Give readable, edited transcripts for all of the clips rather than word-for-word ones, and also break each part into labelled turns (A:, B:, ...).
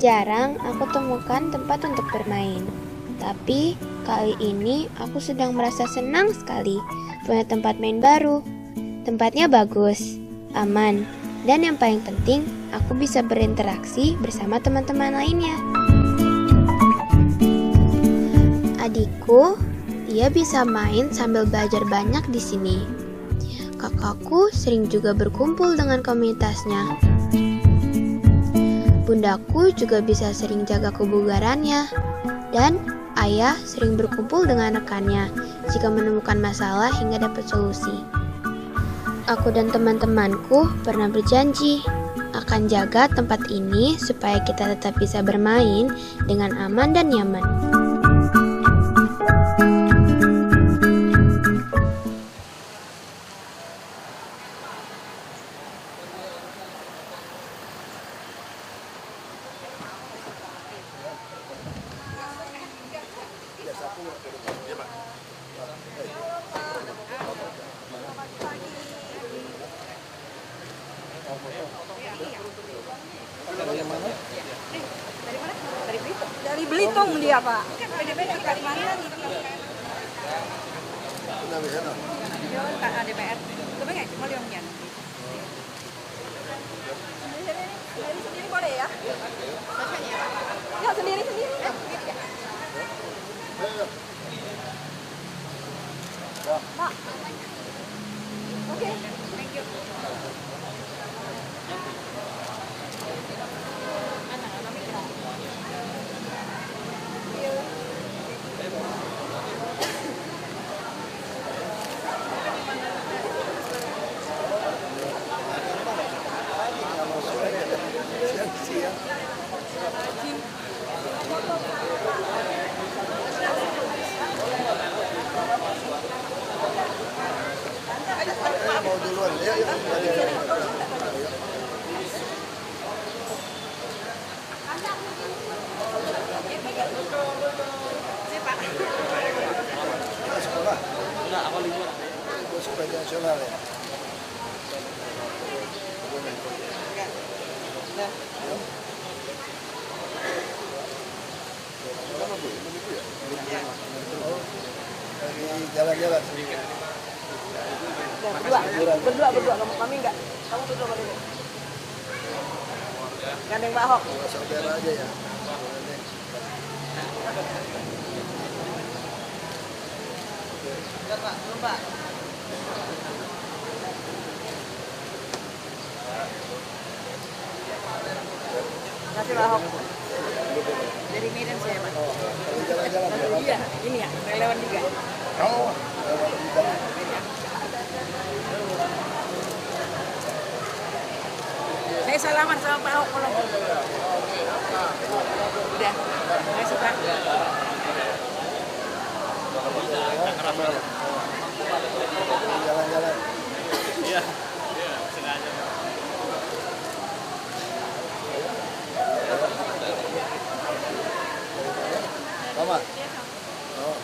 A: Jarang aku temukan tempat untuk bermain. Tapi kali ini aku sedang merasa senang sekali punya tempat main baru. Tempatnya bagus, aman, dan yang paling penting aku bisa berinteraksi bersama teman-teman lainnya. Adikku, dia bisa main sambil belajar banyak di sini. Kakakku sering juga berkumpul dengan komunitasnya. Bundaku juga bisa sering jaga kebugarannya. Dan ayah sering berkumpul dengan rekannya jika menemukan masalah hingga dapat solusi. Aku dan teman-temanku pernah berjanji akan jaga tempat ini supaya kita tetap bisa bermain dengan aman dan nyaman.
B: Dari Belitung dia, Pak.
C: Beda-beda dari mana? Dia DPR. Coba nggak? Mau lihat nggak?
B: Sendiri boleh ya? Ya, sendiri-sendiri. Mak. Oke.
C: Thank you.
D: Mau duluan ya, sekolah. Enggak, aku libur. Itu sepeda nasional ya. Lagi jalan-jalan.
B: Berdua. Kami enggak. Kamu berdua boleh. Gandeng Mbak Hok.
D: Saudara aja ya.
B: Enggak, Pak. Belum, Pak. Terima kasih, Mbak Hok.
C: Dari Medan saya, Pak.
D: Jalan-jalan.
C: Iya, ini ya, relawan juga.
D: Oh,
C: Saya salaman sama Pak Ahok kalau udah. Nggak suka.
D: jalan-jalan.
E: Iya, sengaja.
D: Mama. Oh.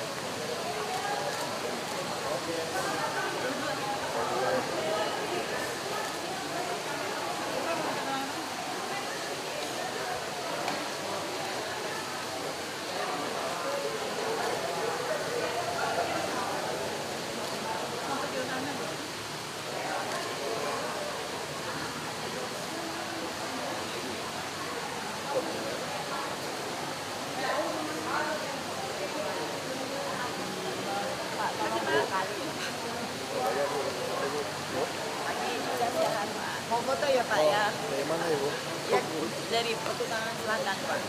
C: Mau foto ya Pak ya?
D: Dari mana Ibu?
C: Ya, dari pertukangan selatan Pak.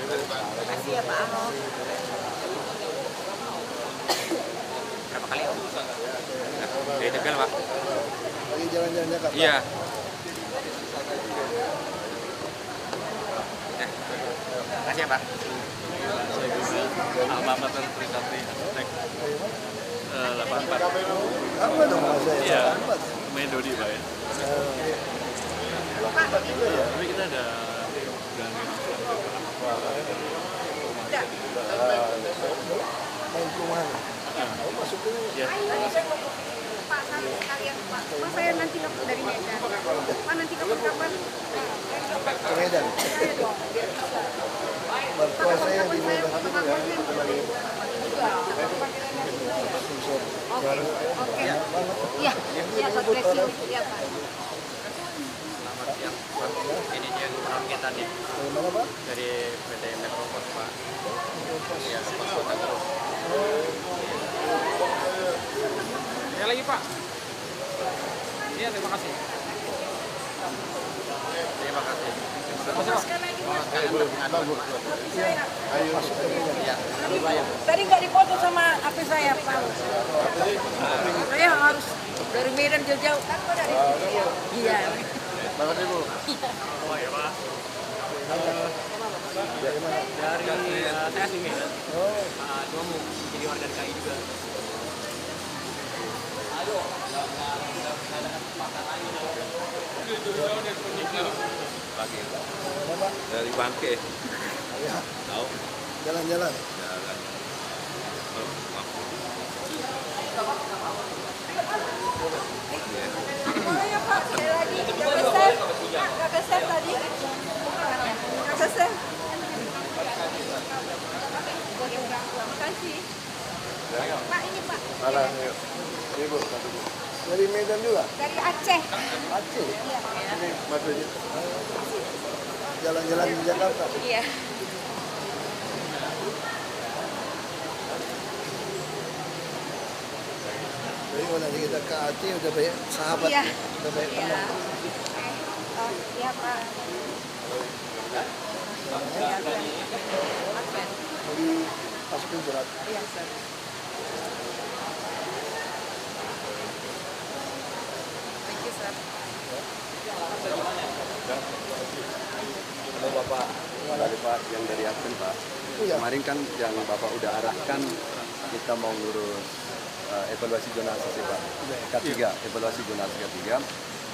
C: Terima kasih ya Pak Ahok.
E: Berapa kali Om? Dari Tegal Pak.
D: Lagi jalan-jalan Jakarta.
E: Iya. Makasih ya Pak. Almamater Trisakti Arsitek 84.
D: Apa dong Mas?
E: Iya. Main Dodi Pak ya. Tapi kita ada
D: Main perumahan. Oh, masuk ke
E: ya.
C: Tadi saya mau Pak sekalian Pak.
B: Pak saya nanti dari Medan. Pak nanti kapan-kapan.
D: Ke Medan. Mertua saya di Medan itu ya.
B: Oke. Iya. Iya, God bless you. Iya, Pak.
E: Selamat siang Pak. Ini dia gubernur kita nih.
D: Dari mana Pak?
E: Dari PT Metropos Pak. Ya, Pos Kota Garut. Ya lagi Pak. Iya, terima kasih. Terima kasih. Terima kasih Pak.
D: Ayo masuk ke Medan.
B: Tadi nggak dipoto sama HP saya, Pak. Saya harus dari Medan jauh-jauh. Kan kok dari Iya.
D: Makasih Bu.
E: Oh ya Pak.
D: Dari mana?
E: Dari saya asli Medan.
D: Oh,
E: Cuma mau jadi warga DKI juga. Pagi.
D: mana Pak?
E: Dari Bangke.
D: Ya.
E: Tahu?
D: Jalan-jalan.
E: Jalan.
B: Ya, Pak. Sekali lagi. Nggak keset tadi. Nggak keset. Terima kasih. Pak, ini Pak.
D: Mana? Ayo. Ini Bu, satu Bu. Dari Medan juga?
B: Dari Aceh.
D: Aceh. Ini maksudnya. Jalan-jalan di Jakarta.
B: Iya.
D: Jadi kalau nanti kita ke Aceh udah banyak sahabat,
B: Iya.
D: udah banyak
B: Iya.
D: teman.
B: Oh, iya, Pak.
D: Mau dimasukin surat.
B: Iya, Sir. Thank you, Sir.
F: Halo Bapak, dari Pak yang dari Admin Pak.
D: Iya.
F: Kemarin kan yang Bapak udah arahkan kita mau ngurus evaluasi zona ACC Pak. K3, evaluasi zona ACC K3.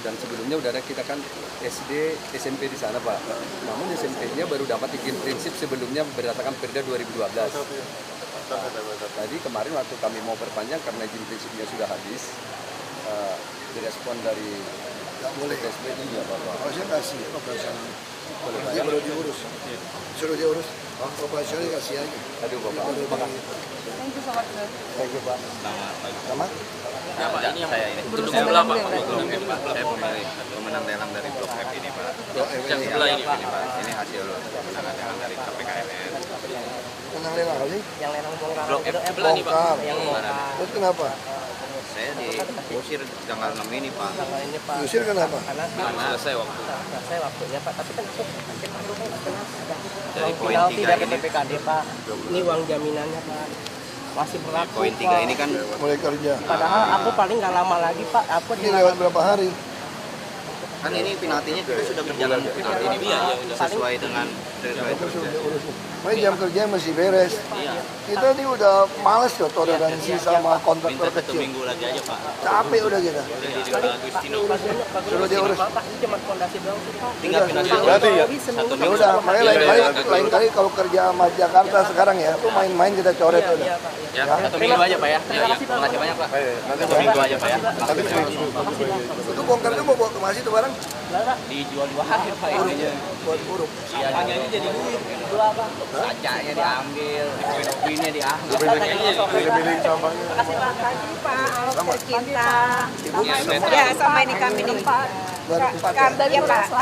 F: Dan sebelumnya udah ada kita kan SD, SMP di sana Pak. Namun SMP-nya baru dapat izin prinsip sebelumnya berdasarkan Perda 2012. Tadi kemarin waktu kami mau perpanjang karena izin prinsipnya sudah habis, direspon dari
D: Nggak boleh.
F: SB juga Bapak.
D: Harusnya kasih operasional.
F: Boleh Pak
D: Dia
F: ya?
D: baru diurus. Suruh diurus. Operasional dikasih aja.
F: Aduh Bapak,
D: Baru
F: Bapak.
B: Thank you so much, Sir.
F: Thank you Pak. Sama?
E: Ya Pak, ini yang saya ini. Gedung sebelah Pak. Gedung ini Pak. Saya pemilik pemenang lelang dari Blok F ini Pak. Yang sebelah ini Pak. Ini hasil pemenangan lelang dari KPKMN.
D: Menang lelang kali?
C: Yang lenong bongkar.
E: Blok F sebelah nih Pak.
D: Bongkar.
C: Yang bongkar.
D: Terus kenapa?
E: Saya diusir tanggal 6 ini Pak.
C: Sama ini Pak.
D: Diusir kenapa?
C: Karena
E: Belum selesai waktu.
C: saya waktunya Pak, tapi kan itu hasil pembunuhan nggak pernah ada.
E: Dari
C: Uang
E: poin
C: penalti
E: 3
C: dari
E: ini.
C: PPKD Pak. Ini uang jaminannya Pak. Masih berlaku.
E: Poin 3
C: Pak.
E: ini kan
D: Mulai kerja.
C: Padahal aku paling nggak lama lagi Pak. Aku
D: Ini lewat berapa hari?
E: kan ini penaltinya juga sudah berjalan penalti ini Pak. Sesuai dengan
D: Main jam kerja masih beres.
E: Iya.
D: Kita ini udah males tuh toleransi sama kontraktor
E: Minta 1
D: kecil.
E: minggu lagi aja Pak.
D: Capek udah kita.
E: Udah di Agustino.
D: Suruh dia urus.
C: Pak, ini cuma fondasi doang sih Pak.
E: Tinggal pindah
D: Berarti ya?
E: Satu
D: Ya
E: minggu.
D: udah, makanya lain kali kalau kerja sama Jakarta sekarang ya, tuh main-main kita coret
C: Iya,
D: udah.
C: iya Pak. Iya.
E: Ya, 1 minggu aja Pak ya. Iya, iya. Makasih banyak Pak. 1 minggu aja Pak ya.
D: Itu bongkarnya mau bawa ke masjid tuh barang
E: Dijual 2 hari Pak ininya.
D: buat buruk.
E: Sampahnya ini jadi duit. Dua Pak. Kacanya diambil, kopinya diambil.
B: Terima kasih Pak, tercinta. Ya, sama ini kami nih Pak. Ya Pak,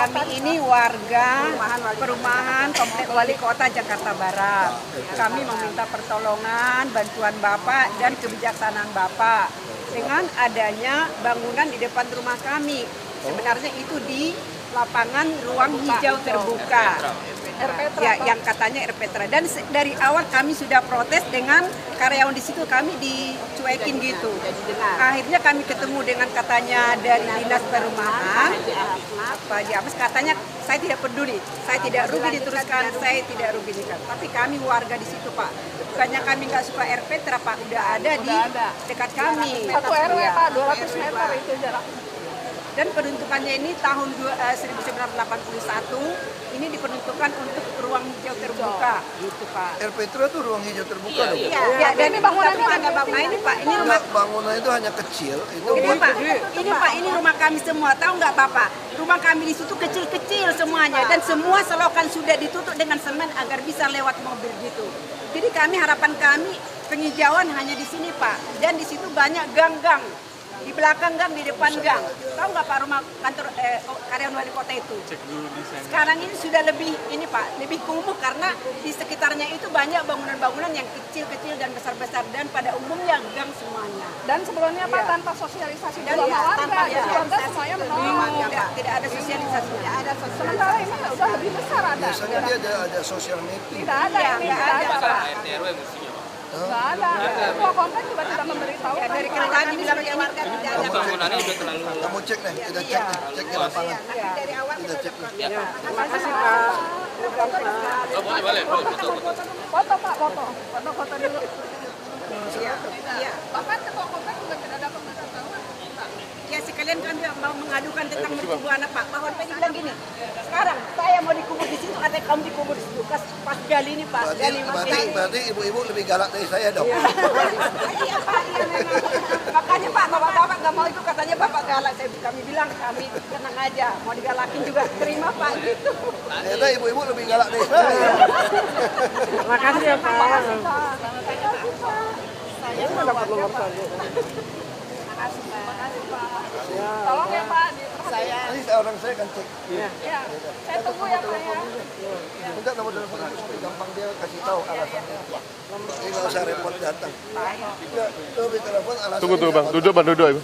B: kami ini warga perumahan Komplek Wali Kota Jakarta Barat. Kami meminta pertolongan, bantuan Bapak dan kebijaksanaan Bapak dengan adanya bangunan di depan rumah kami. Sebenarnya itu di lapangan ruang hijau terbuka. Ya, yang katanya RPTRA. Dan dari awal kami sudah protes dengan karyawan di situ, kami dicuekin gitu. Akhirnya kami ketemu dengan katanya dari Dinas Perumahan, Pak James, katanya saya tidak peduli, saya tidak rugi diteruskan, saya tidak rugi diteruskan. Tapi kami warga di situ Pak, bukannya kami nggak suka RPTRA Pak, udah ada di dekat kami.
G: Satu RW
B: Ya,
G: Pak, 200
B: RW,
G: meter
B: Pak.
G: itu jarak.
B: Dan peruntukannya ini tahun 1981 ini diperuntukkan untuk ruang hijau terbuka, gitu Pak.
D: Air Petra tuh ruang hijau terbuka dong.
B: Iya, dan ini bangunannya ada bangunan ini Pak. Ini rumah
D: Bangunan itu hanya kecil. Itu
B: ini
D: buat
B: Pak. Ini Pak, ini rumah kami semua. Tahu nggak Bapak? Rumah kami di situ kecil-kecil semuanya dan semua selokan sudah ditutup dengan semen agar bisa lewat mobil gitu. Jadi harapan kami penghijauan hanya di sini Pak. Dan di situ banyak gang-gang. Di belakang gang, di depan gang. Tahu nggak Pak rumah kantor karyawan wali kota itu? Sekarang ini sudah lebih ini Pak, lebih kumuh karena di sekitarnya itu banyak bangunan-bangunan yang kecil-kecil dan besar-besar dan pada umumnya gang semuanya.
C: Dan sebelumnya Pak tanpa sosialisasi juga warga, jadi warga semuanya menolak.
B: Tidak ada sosialisasi. Tidak ada sosialisasi.
C: Sementara ini udah lebih besar ada.
D: biasanya dia ada social meeting.
C: Tidak ada, ini tidak ada Pak.
E: RT/RW mestinya Pak.
C: Tidak ada. Ketua komplek juga tidak memberitahu.
B: Dari kelurahan dibilang ini warga tidak ada.
E: Bangunannya udah terlalu
D: Kamu cek deh, kita cek deh, cek di lapangan.
B: Dari awal
D: Kita cek deh.
B: Terima kasih Pak.
E: Oh, boleh.
C: Foto Pak, foto. Foto dulu.
B: Iya.
C: Bahkan ketua komplek juga tidak ada pemberitahuan.
B: Ya sekalian kami mau mengadukan tentang mertubu anak Pak. Pak Horpedi bilang gini, sekarang saya mau dikubur di situ, ada kamu dikubur di situ. Pas gali ini Pak, gali
D: Berarti ibu-ibu lebih galak dari saya dong.
B: Iya Pak, iya memang. Makanya Pak, bapak-bapak nggak mau itu katanya bapak galak. Kami bilang kami tenang aja, mau digalakin juga terima Pak gitu.
D: Ternyata ibu-ibu lebih galak dari saya.
B: Makasih ya Pak.
C: Saya mau dapat nomor saja. Tolong ya Pak,
D: Nanti orang saya akan cek.
C: ya, saya tunggu ya Pak ya.
D: Minta nomor telepon aku supaya gampang dia kasih tahu alasannya. Jadi nggak usah repot datang. Ya, tuh di telepon alasannya.
G: Tunggu bang, duduk bang, duduk ibu.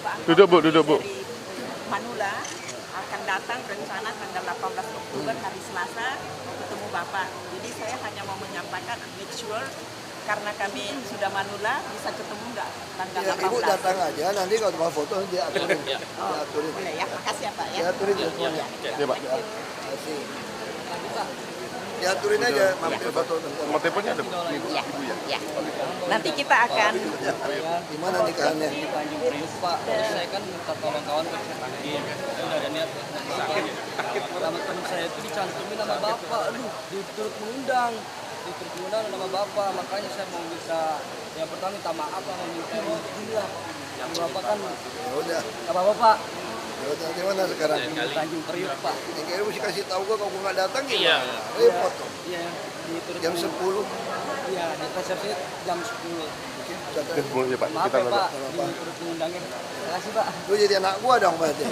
G: Duduk bu.
C: Manula akan datang rencana tanggal 18 Oktober hari Selasa ketemu Bapak. Jadi saya hanya mau menyampaikan make sure karena kami sudah Manula bisa ketemu nggak tanggal
D: Ya,
C: 18.
D: ibu datang aja, nanti kalau mau foto dia aturin. Dia aturin.
C: Boleh ya, makasih ya Pak ya.
D: Dia aturin semuanya.
G: Iya pak.
D: Kasih. Diaturin aja mampir foto tentang
G: Nomor teleponnya ada bu.
C: Ya, ya. Nanti kita akan
D: gimana nikahannya.
H: Pak, saya kan minta tolong kawan ke sakit. Saya udah ada niat sakit. Nama teman saya itu dicantumin nama bapak. Aduh, diturut mengundang nama bapak. Makanya saya mau minta yang pertama minta maaf sama minta inilah. Yang bapak kan
D: Ya udah.
H: apa Pak?
D: Ya udah di mana sekarang?
H: Tanjung Priok Pak.
D: Ya kira mesti kasih tahu gua kalau gua nggak datang gimana? Repot tuh.
H: Iya, diturut
D: Jam 10.
H: Iya, di resepsi jam 10.
G: Oke, boleh ya pak.
H: Maaf
G: Kita
H: ya Pak,
G: nggak.
H: diturut mengundangnya. Terima kasih Pak.
D: Lu jadi anak gua dong berarti.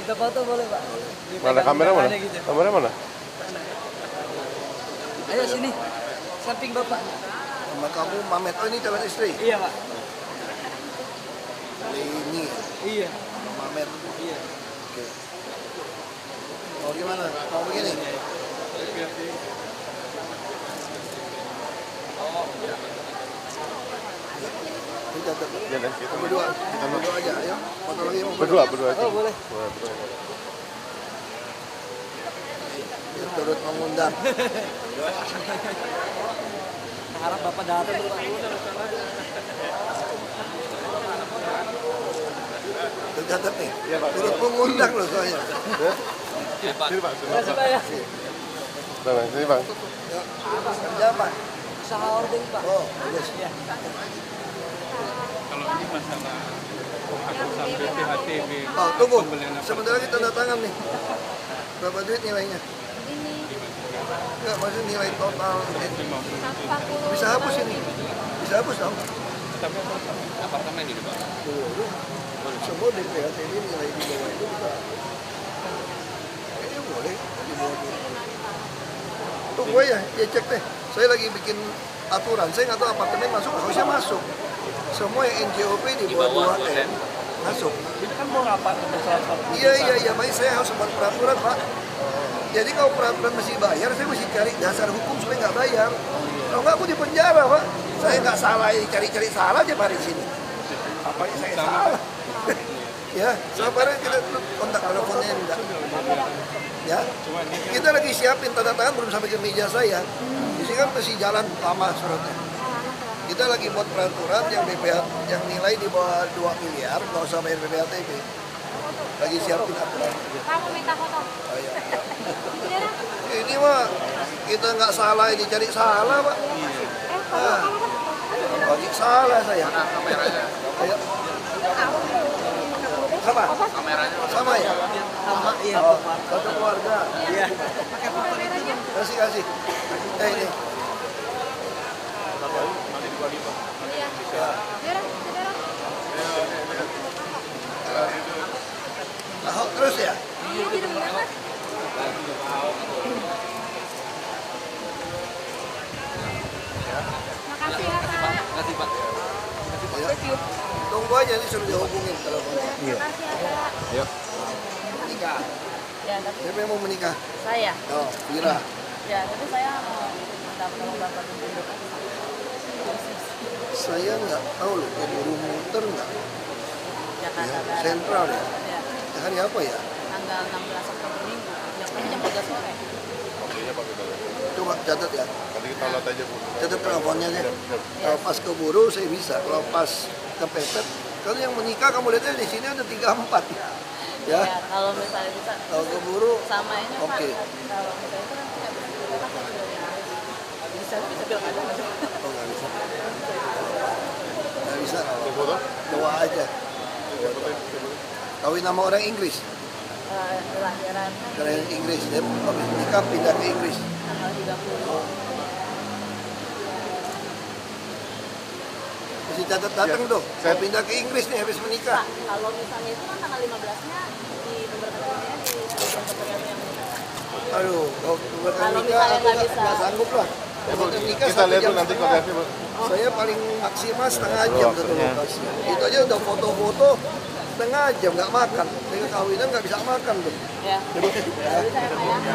H: Kita foto boleh Pak?
G: Mana kamera mana?
H: Gitu.
G: Kamera mana?
H: Ayo sini, samping Bapak.
D: Sama kamu Mamet, oh ini calon istri.
H: Iya Pak.
D: Ini
H: Iya.
D: sama Mamet.
H: Iya.
D: Oke. Mau gimana? Mau begini? Ini catat.
G: Ya dan kita
D: Berdua. Kita berdua aja, ayo. Foto lagi mau
G: berdua aja.
H: Oh boleh.
G: Berdua.
D: Dia turut mengundang.
H: Harap Bapak datang Pak.
D: Tercatat nih. Turut mengundang loh soalnya.
G: Sini pak.
H: Terima kasih Pak ya.
G: Bang, sini bang.
D: Ya, kerja apa?
H: Usaha ordeng Pak.
D: Oh, bagus. Oh, tunggu. Sebentar lagi tanda tangan nih. Berapa duit nilainya? Enggak, maksudnya nilai total. Bisa hapus ini. Bisa hapus dong.
E: apartemen ini Pak.
D: Semua DPRT ini nilai di bawah itu bisa. Kayaknya boleh di bawah itu. Tunggu aja, ya cek deh. Saya lagi bikin aturan. Saya nggak tahu apartemen masuk, harusnya masuk. Semua yang NJOP di bawah 2M masuk.
H: Kan mau rapat salah satu.
D: Iya, makanya saya harus buat peraturan, Pak. Jadi kalau peraturan mesti bayar, saya mesti cari dasar hukum supaya nggak bayar. Kalau nggak aku di penjara, Pak. Saya nggak salah, cari-cari salah aja hari sini. Apa yang saya salah? Ya, sabar kita kontak teleponnya enggak. Ya, kita lagi siapin tanda tangan belum sampai ke meja saya. Di sini kan masih jalan lama suratnya. Kita lagi buat peraturan yang BPH yang nilai di bawah 2 miliar, nggak usah bayar BPHTB. Lagi siapin apa?
I: Kamu minta foto.
D: Oh, iya. Ini mah kita nggak salah, ini cari salah Pak. Lagi salah saya.
E: Kameranya.
D: Ayo. Sama? Sama ya?
H: Sama, iya.
D: Oh, satu keluarga.
H: Iya.
D: Kasih. Ini. Ahok terus ya?
I: Makasih ya Pak.
E: Makasih Pak.
D: Ya. Tunggu aja nih suruh dihubungin teleponnya.
I: Makasih ya Pak.
E: Ayo.
D: Menikah.
I: Ya, tapi
D: Siapa yang mau menikah?
I: saya.
D: Oh, Vira.
I: Ya, tapi saya mau minta tolong Bapak tunjuk.
D: Saya nggak tahu loh, keburu muter nggak?
I: Jakarta
D: Ya,
I: Barat.
D: sentral ya.
I: Ya,
D: Hari apa ya?
I: tanggal 16 Oktober Minggu. Jam 3 sore.
D: Coba catat ya.
G: Nanti kita lihat aja Bu.
D: Catat teleponnya deh. Kalau pas keburu saya bisa. Kalau pas kepepet, kalau yang menikah kamu lihatnya di sini ada 3-4. Ya.
I: Ya, kalau misalnya bisa
D: Kalau keburu,
I: sama ini Pak.
D: Oke.
I: Kalau misalnya itu kan tidak bisa kita kan sudah bisa bilang aja nggak sih?
D: oh nggak bisa. Nggak bisa.
G: Foto?
D: Doa aja. Kawin nama orang Inggris.
I: Kelahiran
D: Orang Inggris. Dia habis nikah pindah ke Inggris.
I: tanggal 30.
D: Mesti catat datang tuh. Saya pindah ke Inggris nih habis menikah.
I: Pak, kalau misalnya itu kan tanggal 15-nya di nomor teleponnya di kementerian yang
D: Aduh, kalau
I: Kalau
D: nikah
I: misalnya
D: aku
I: nggak bisa.
D: nggak sanggup lah. Kalau nikah
G: Kita
D: 1
G: lihat
D: jam
G: tuh nanti
D: setengah.
G: kontennya Bu.
D: Saya paling maksimal setengah jam satu lokasi. Itu aja udah foto-foto setengah jam nggak makan. Dengan kawinan nggak bisa makan tuh.
I: ya. Jadi saya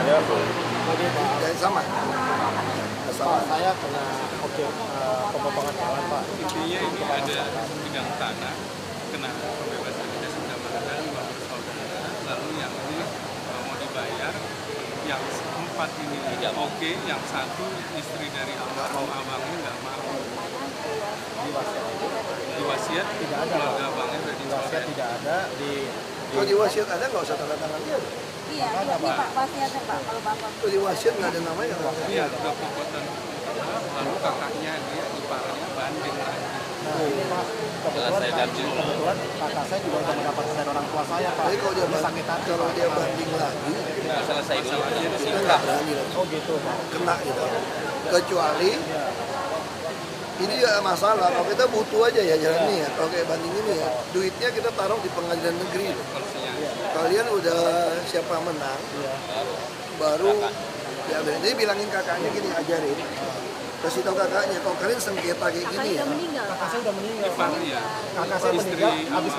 I: ya.
D: Jangan sama. Sama.
J: Saya kena objek pemotongan jalan Pak.
K: Intinya ini ada bidang tanah kena pembebasan lahan lahan lalu yang ini mau dibayar, yang 4 ini tidak oke, yang 1 istri dari almarhum abangnya nggak mau. Di wasiat
J: Tidak ada Pak.
K: keluarga abangnya udah
J: Di wasiat tidak ada di
D: Kalau di wasiat ada nggak usah tanda tangan dia.
I: Iya, ini Pak wasiatnya Pak kalau Bapak.
D: Kalau di wasiat nggak ada namanya nggak ada.
K: Iya, udah pokoknya lalu kakaknya dia iparnya banding lagi.
J: Nah, ini Pak, kebetulan kakak saya juga sudah mendapatkan dari orang tua saya Pak.
D: Jadi kalau dia
J: Ini sakit hati
D: kalau
J: Pak.
D: dia banding lagi,
E: Nah, selesai dulu.
D: kita nggak berani lagi.
J: Oh gitu Pak.
D: Kena gitu. Kecuali ini ya masalah. Kalau kita butuh aja ya jalan ini ya. Kalau kayak banding ini ya, duitnya kita taruh di pengadilan negeri. Kalian udah siapa menang, baru ya jadi bilangin kakaknya gini, ajarin. Kasih tahu kakaknya, kalau kalian sengketa kayak gini ya.
J: Kakak saya udah meninggal Pak.
K: Iya.
J: Kakak saya meninggal, habis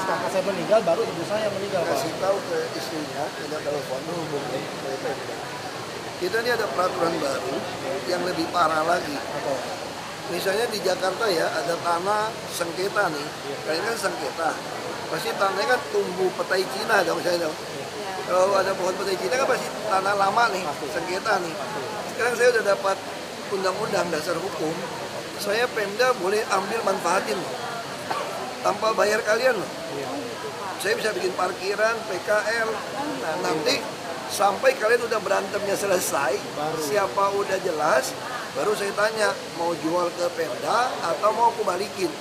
J: kakak saya meninggal, baru ibu saya meninggal Pak.
D: Kasih tahu ke istrinya, ada telepon hubungin ke Pemda. Kita ini ada peraturan baru yang lebih parah lagi. Misalnya di Jakarta ya ada tanah sengketa nih, kalian kan sengketa. Pasti tanahnya kan tumbuh petai Cina dong saya dong. Kalau ada pohon petai Cina kan pasti tanah lama nih, sengketa nih. Sekarang saya udah dapat undang-undang dasar hukum, saya Pemda boleh ambil manfaatin loh. Tanpa bayar kalian loh. Saya bisa bikin parkiran, PKL. Nah, nanti sampai kalian udah berantemnya selesai, siapa udah jelas, baru saya tanya mau jual ke Pemda atau mau aku balikin.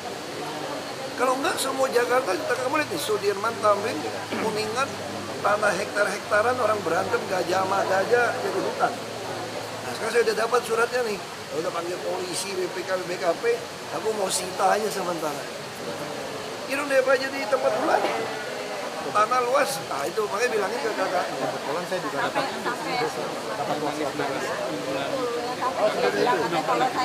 D: Kalau enggak semua Jakarta kita kamu lihat nih, Sudirman, Tamrin, Kuningan, tanah hektar-hektaran orang berantem gajah sama gajah jadi hutan. Nah sekarang saya udah dapat suratnya nih, saya udah panggil polisi, BPKP, aku mau sita aja sementara. Ini udah apa jadi tempat ulang? Tanah luas, nah itu makanya bilangin ke kakak.
J: Kebetulan saya juga dapat wasiat dari
I: Kalau saya tidak dapat, mereka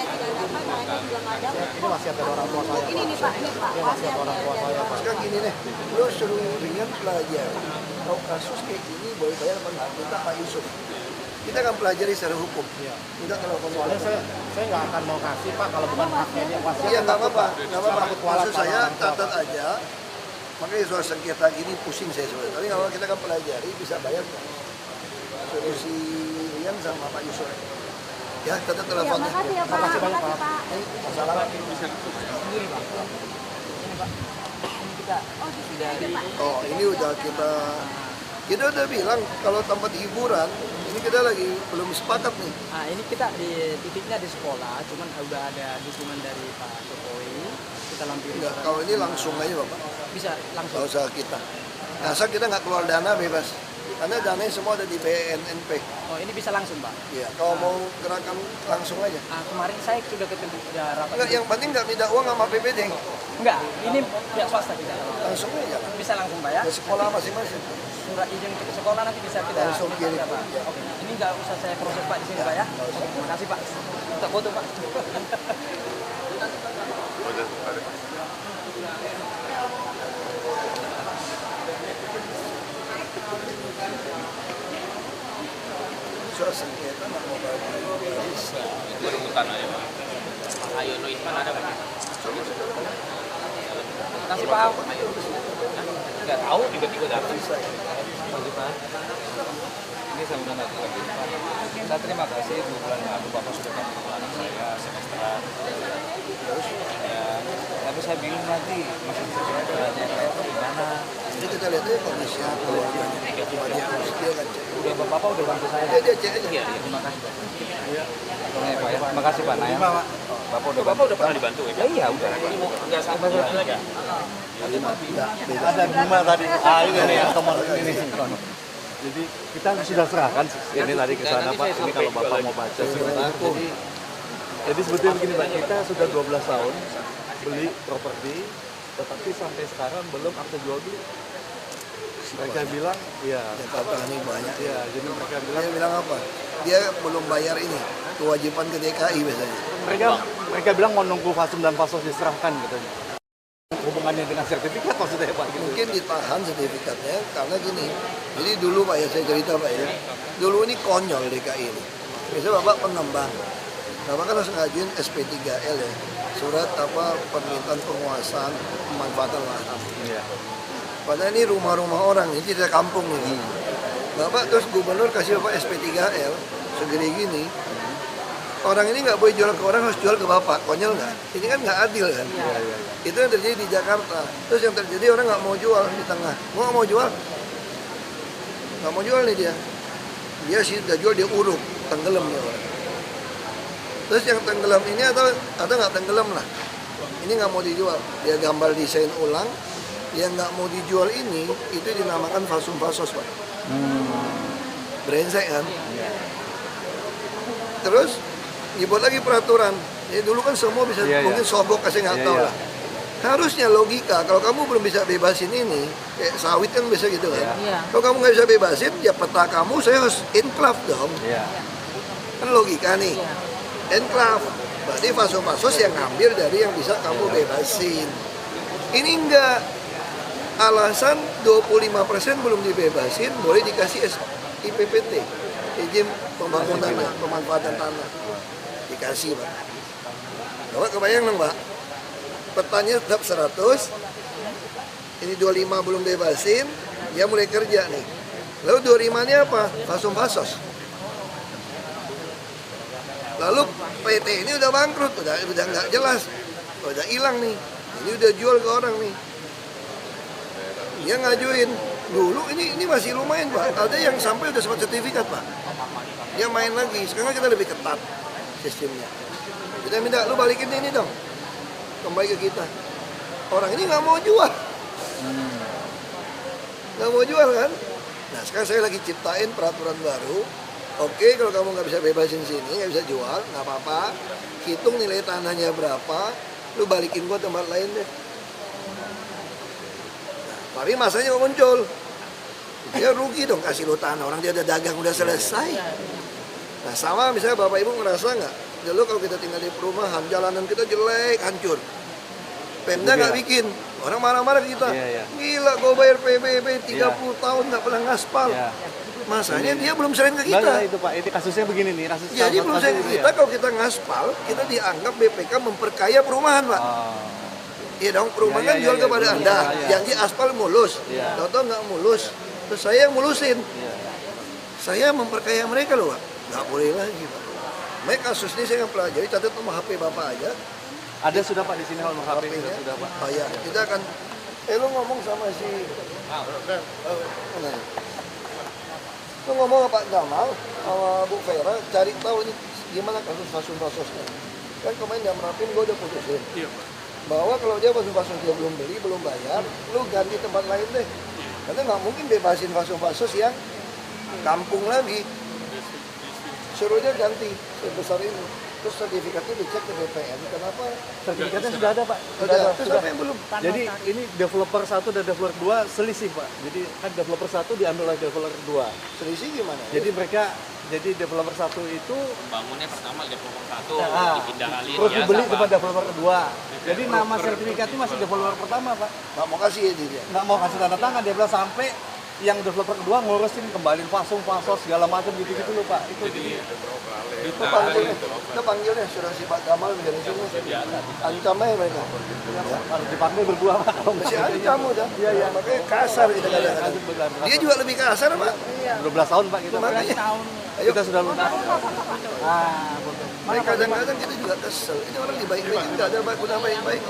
I: juga nggak dapat.
J: ini wasiat dari orang tua saya.
I: Ini nih Pak, ini Pak.
J: Ini wasiat orang tua saya Pak.
D: Sekarang gini nih, lo suruh ringan pelajar. Kalau kasus kayak gini boleh bayar apa enggak? Minta Pak Yusuf. Kita akan pelajari secara hukum. Minta telepon.
J: Soalnya saya nggak akan mau kasih Pak kalau bukan haknya dia wasiat.
D: Iya nggak apa-apa, nggak apa-apa.
J: Takut kualat
D: Maksud
J: sama
D: saya
J: orang tua,
D: catat
J: Pak.
D: aja. Makanya soal sengketa gini pusing saya sebenarnya. Tapi kalau kita akan pelajari bisa bayar kan? Suruh si Rian sama Pak Yusuf. Ya, catat teleponnya.
I: Makasih ya Pak.
J: Makasih banyak, Pak.
I: Makasih, Pak.
D: Masalah.
J: Sendiri Pak. Ini Pak.
H: kita
D: Oh, ini udah kita udah bilang kalau tempat hiburan ini kita lagi belum sepakat nih.
H: Nah, ini kita di titiknya di sekolah, cuman udah ada dukungan dari Pak Jokowi. Kita lampirin.
D: Enggak, kalau ini langsung aja Bapak.
H: Bisa langsung.
D: Nggak usah kita. Asal kita nggak keluar dana bebas. Karena dananya semua ada di BNNP.
H: Oh, ini bisa langsung, Pak?
D: Iya, kalau mau gerakan langsung aja.
H: Kemarin saya sudah ketemu rapat.
D: Enggak, yang penting nggak minta uang sama PBD.
H: Enggak, ini pihak swasta kita.
D: Langsung aja.
H: Bisa langsung, Pak ya?
D: Ke sekolah masing-masing.
H: Surat izin ke sekolah nanti bisa kita
D: langsung kirim.
H: Pak. Oke. Ini nggak usah saya proses Pak di sini, Pak ya? Oke, terima kasih Pak. Kita foto Pak.
D: Soal sengketa nggak mau bagi.
E: Bisa. Itu rebutan aja Pak. Ayo lo Ihman ada Pak?
H: Kasih Pak.
E: Nggak tahu tiba-tiba datang. Ini saya udah nggak tahu. Saya terima kasih 2 bulan lalu Bapak sudah ketemu anak saya semesteran. Terus ya, tapi saya bingung nanti masih sesuai kayak gimana.
D: Jadi kita lihat aja kondisi keluarganya. Dia kan cek.
E: Udah Bapak udah bantu saya.
D: Dia cek aja.
E: Iya, terima kasih Pak. Iya. Pak ya. Terima kasih Pak Naya. Bapak udah pernah dibantu ya? Iya, udah. Enggak sampai lagi.
J: Ada Bima tadi. Ini nih yang kemarin ini. Jadi kita sudah serahkan ini tadi ke sana Pak. Ini kalau Bapak mau baca sebentar. Jadi sebetulnya begini Pak, kita sudah 12 tahun beli properti, tetapi sampai sekarang belum akte jual beli. Mereka bilang, ya
D: ini banyak.
J: Ya, jadi mereka
D: Dia bilang apa? Dia belum bayar ini kewajiban ke DKI biasanya.
J: Mereka bilang mau nunggu fasum dan fasos diserahkan katanya. Hubungannya dengan sertifikat maksudnya Pak gitu.
D: Mungkin ditahan sertifikatnya karena gini. Jadi dulu Pak ya, saya cerita Pak ya. Dulu ini konyol DKI ini. Biasanya Bapak pengembang. Bapak kan harus ngajuin SP3L ya. Surat permintaan penguasaan pemanfaatan lahan. Iya. Padahal ini rumah-rumah orang, ini tidak kampung ini. Bapak terus gubernur kasih Bapak SP3L segede gini. Orang ini nggak boleh jual ke orang, harus jual ke Bapak. Konyol nggak? Ini kan nggak adil kan? Itu yang terjadi di Jakarta. Terus yang terjadi orang nggak mau jual di tengah. Nggak mau jual? Nggak mau jual nih dia. Dia sih udah jual, dia uruk, tenggelam dia orang. Terus yang tenggelam ini atau nggak tenggelam lah. Ini nggak mau dijual. Dia gambar desain ulang. Yang nggak mau dijual ini itu dinamakan fasum fasos Pak. Brengsek kan? Terus dibuat lagi peraturan. Jadi dulu kan semua bisa mungkin sogok kasih nggak tahu lah. Harusnya logika kalau kamu belum bisa bebasin ini, kayak sawit kan bisa gitu kan. Kalau kamu nggak bisa bebasin, ya peta kamu saya harus enclave dong. Kan logika nih. Enclave. Berarti fasos yang ngambil dari yang bisa kamu bebasin. Ini enggak. Alasan 25% belum dibebasin, boleh dikasih IPPT, izin pembangunan pemanfaatan tanah. Dikasih Pak. Bapak kebayang dong Pak, petanya tetap 100, ini 25 belum bebasin, dia mulai kerja nih. Lalu 25-nya apa? Fasos. Lalu PT ini udah bangkrut, udah nggak jelas, udah hilang nih. Ini udah jual ke orang nih. Dia ngajuin dulu ini masih lumayan Pak. Ada yang sampai udah sempat sertifikat Pak. Dia main lagi. Sekarang kita lebih ketat sistemnya. Kita minta lu balikin ini dong, kembali ke kita. Orang ini nggak mau jual, nggak mau jual kan? Nah sekarang saya lagi ciptain peraturan baru. Oke, kalau kamu nggak bisa bebasin sini, nggak bisa jual, nggak apa-apa. Hitung nilai tanahnya berapa, lu balikin gua tempat lain deh. Tapi masanya muncul, dia rugi dong kasih lo tanah, orang dia udah dagang udah selesai. Nah sama misalnya Bapak Ibu ngerasa nggak, dulu kalau kita tinggal di perumahan, jalanan kita jelek, hancur. Pemda nggak bikin, orang marah-marah ke kita. Gila, gue bayar PBB 30 tahun nggak pernah ngaspal. Masanya dia belum sering ke kita.
J: Itu Pak, ini kasusnya begini nih.
D: Jadi belum sering ke kita, kalau kita ngaspal, kita dianggap BPK memperkaya perumahan Pak. Iya dong, perumahan kan jual kepada Anda, janji aspal mulus, tahu-tahu nggak mulus, terus saya yang mulusin, saya memperkaya mereka loh Pak, nggak boleh lagi Pak. Makanya kasus ini saya akan pelajari, catat nomor HP Bapak aja.
J: Ada sudah Pak di sini nomor HP-nya sudah Pak.
D: Oh ya, kita akan Lu ngomong sama si lu ngomong sama Pak Gamal sama Bu Vera, cari tahu ini gimana kasus fasun-fasusnya. Kan kemarin jam Rapim gue udah putusin.
K: Iya, Pak.
D: Bahwa kalau dia fasun-fasus dia belum beli, belum bayar, lu ganti tempat lain deh. Karena nggak mungkin bebasin fasun-fasus yang kampung lagi. Suruh dia ganti sebesar ini. Terus sertifikatnya dicek ke BPN. Kenapa?
J: Sertifikatnya sudah ada, Pak.
D: Terus apa yang belum?
J: Jadi ini developer 1 dan developer 2 selisih, Pak. Jadi kan developer 1 diambil oleh developer 2.
D: Selisih gimana?
J: Jadi developer 1 itu
L: bangunnya pertama developer 1 dipindah kali
J: terus dibeli kepada developer 2. Jadi nama sertifikatnya masih developer pertama, Pak.
D: Nggak mau kasih dia.
J: Nggak mau kasih tanda tangan, dia bilang sampai yang developer kedua ngurusin kembaliin fasos segala macam gitu-gitu loh, Pak. Itu
D: kita panggilnya sudah si Pak Gamal dari sini. Ancam aja mereka.
J: Harus dipanggil berdua, Pak.
D: Masih ancam udah. Iya. Makanya kasar kita kadang-kadang. Dia juga lebih kasar, Pak.
J: 12 tahun, Pak, kita.
D: Ayo.
J: Kita sudah lunas.
D: Mereka kadang-kadang kita juga kesel. Ini orang dibaik-baikin nggak ada guna baik-baik.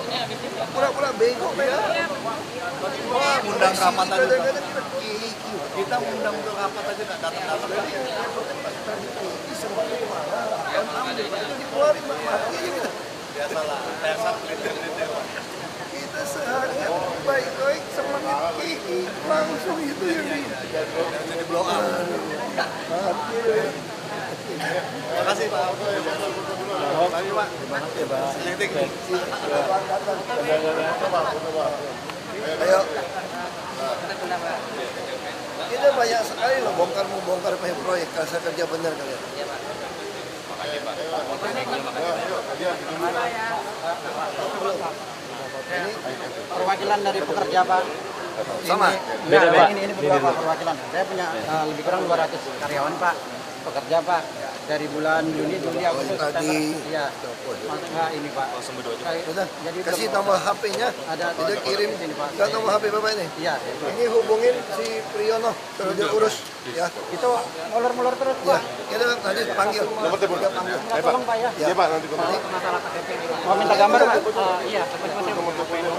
D: Pura-pura bego ya.
J: Wah, undang rapat aja.
D: Kadang-kadang
J: kita undang untuk rapat aja nggak datang-datang.
D: Dikeluarin mati gitu.
J: Biasalah, persan
D: kita seharian baik-baik semangat kiki langsung itu yang
J: jadi blow up.
D: Mati.
J: Terima kasih, Pak. Lagi, Pak. Ya, Pak.
D: Ayo. Kita banyak sekali loh bongkar proyek kasar kerja benar kalian. Iya, Pak. Makasih, Pak.
M: Ini perwakilan dari pekerja, Pak.
J: Sama.
M: Beda, Pak. Ini beberapa perwakilan. Saya punya lebih kurang 200 karyawan, Pak. Pekerja, Pak. Dari bulan Juni, Juli, Agustus, September. Iya. Maksudnya ini, Pak.
D: Udah, kasih tambah HP-nya. Ada kirim. Enggak tambah HP Bapak ini?
M: Iya.
D: Ini hubungin si Priyono, terus dia urus. Ya.
M: Itu molor-molor terus, Pak.
D: Kita nanti panggil.
G: Nomor telepon.
M: Tolong, Pak, ya.
G: Iya, Pak, nanti kontak.
M: Masalah KTP ini, Pak. Mau minta gambar, Pak? Iya,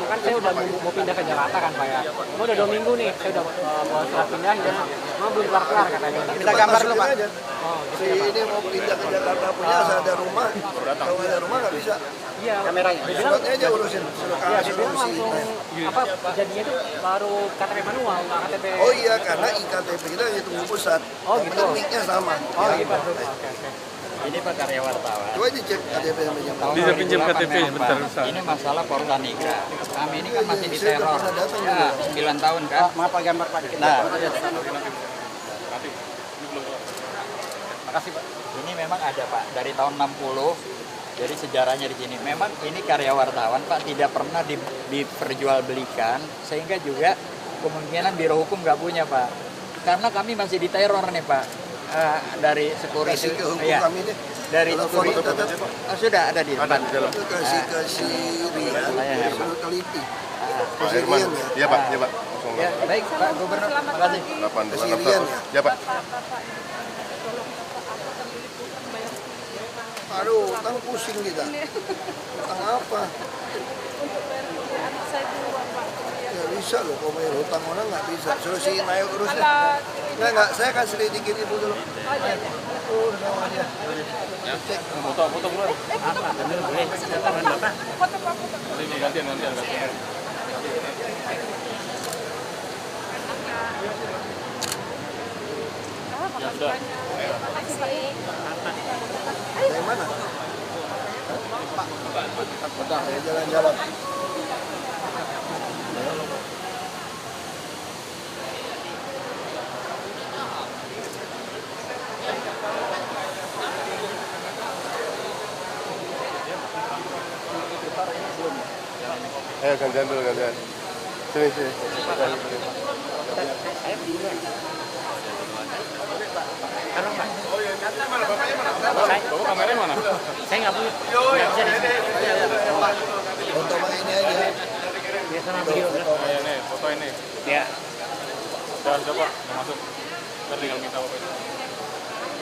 M: kan saya udah mau pindah ke Jakarta kan, Pak, ya. Mau udah 2 minggu nih, saya udah mau serah pindah, mau belum kelar-kelar katanya. Minta gambar dulu, Pak.
D: Oh, si ini mau pindah ke Jakarta punya asal ada rumah. Kalau ada rumah nggak bisa.
M: Iya. Kameranya.
D: Suratnya aja urusin. Surat
M: Iya, dia bilang langsung apa jadinya itu baru KTP manual, nggak KTP.
D: Oh iya, karena iktp kita ditunggu pusat.
M: Oh gitu.
D: Nicknya sama.
M: Oh gitu. Oke.
L: Ini Pak karya wartawan.
D: Coba dicek KTP yang pinjam.
K: Bisa pinjam KTP bentar.
L: Ini masalah Porta Nigra. Kami ini kan masih di teror. Ya, 9 tahun kan.
M: Maaf Pak, gambar Pak.
L: Nah,
M: Makasih, Pak.
L: ini memang ada Pak dari tahun 60. Jadi sejarahnya di sini. Memang ini karya wartawan Pak tidak pernah diperjualbelikan sehingga juga kemungkinan Biro Hukum nggak punya Pak. Karena kami masih di teror nih Pak. Dari security.
D: Kasih ke hukum
L: ya,
D: kami deh.
L: dari
D: Telepon
L: security.
D: sudah
L: Ada di depan.
D: Kasih ke si Rian. Suruh teliti.
G: Pak Herman. Iya, Pak. Iya, Pak.
L: Ya, baik Pak Gubernur. Terima kasih.
G: 8
D: Kasih Rian ya.
G: Ya, Pak.
D: Aduh, utang pusing kita. Utang apa? Ya bisa loh, kalau bayar utang orang nggak bisa. Suruh si Nail urusnya. Nggak, saya akan selidikin ibu dulu. Oh, sama dia. Cek.
K: Foto dulu.
L: Boleh.
K: Ini gantian. Ya sudah.
D: Dari mana? Udah, ya jalan-jalan.
G: Ayo gantian dulu, gantian. Sini.
K: Bapak kameranya mana?
M: Saya nggak punya.
D: Foto pakai ini aja.
M: Biasa video.
K: Ini, foto ini.
M: Ya.
K: Sudah Pak, udah masuk. Ntar tinggal minta Bapak itu.